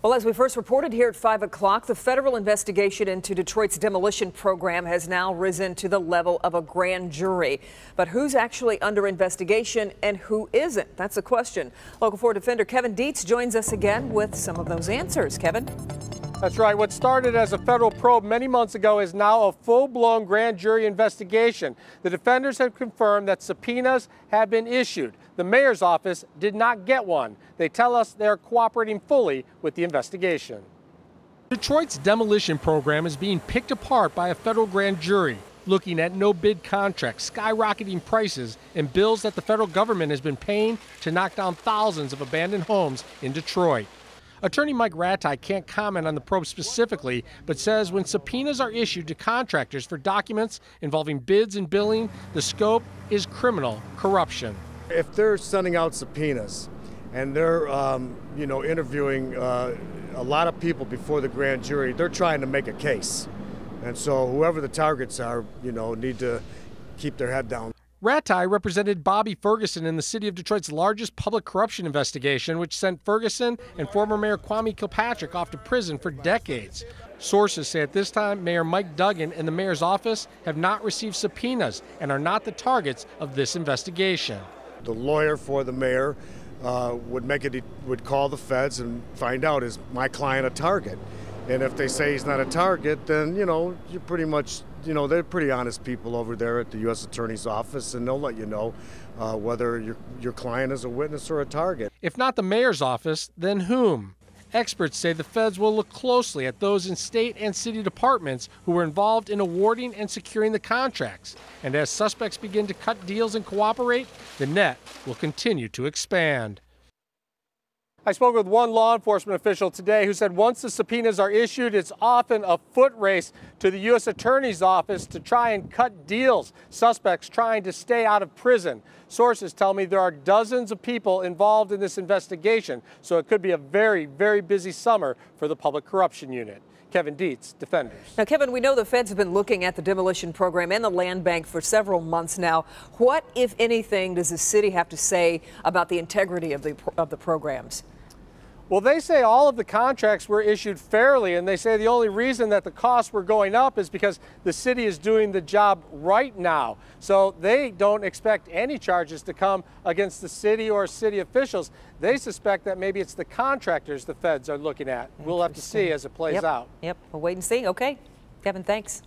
Well, as we first reported here at 5 o'clock, the federal investigation into Detroit's demolition program has now risen to the level of a grand jury. But who's actually under investigation and who isn't? That's the question. Local 4 defender Kevin Dietz joins us again with some of those answers. Kevin? That's right. What started as a federal probe many months ago is now a full-blown grand jury investigation. The defenders have confirmed that subpoenas have been issued. The mayor's office did not get one. They tell us they're cooperating fully with the investigation. Detroit's demolition program is being picked apart by a federal grand jury, looking at no-bid contracts, skyrocketing prices, and bills that the federal government has been paying to knock down thousands of abandoned homes in Detroit. Attorney Mike Duggan can't comment on the probe specifically, but says when subpoenas are issued to contractors for documents involving bids and billing, the scope is criminal corruption. If they're sending out subpoenas and they're, interviewing a lot of people before the grand jury, they're trying to make a case. And so whoever the targets are, need to keep their head down. Duggan represented Bobby Ferguson in the city of Detroit's largest public corruption investigation, which sent Ferguson and former Mayor Kwame Kilpatrick off to prison for decades. Sources say at this time, Mayor Mike Duggan and the mayor's office have not received subpoenas and are not the targets of this investigation. The lawyer for the mayor would call the feds and find out, is my client a target? And if they say he's not a target, then, you're pretty much, they're pretty honest people over there at the U.S. Attorney's Office, and they'll let you know whether your client is a witness or a target. If not the mayor's office, then whom? Experts say the feds will look closely at those in state and city departments who were involved in awarding and securing the contracts. And as suspects begin to cut deals and cooperate, the net will continue to expand. I spoke with one law enforcement official today who said once the subpoenas are issued, it's often a foot race to the U.S. Attorney's Office to try and cut deals, suspects trying to stay out of prison. Sources tell me there are dozens of people involved in this investigation, so it could be a very, very busy summer for the Public Corruption Unit. Kevin Dietz, Defenders. Now, Kevin, we know the feds have been looking at the demolition program and the land bank for several months now. What, if anything, does the city have to say about the integrity of the programs? Well, they say all of the contracts were issued fairly, and they say the only reason that the costs were going up is because the city is doing the job right now. So they don't expect any charges to come against the city or city officials. They suspect that maybe it's the contractors the feds are looking at. We'll have to see as it plays out. Yep, we'll wait and see. Okay, Kevin, thanks.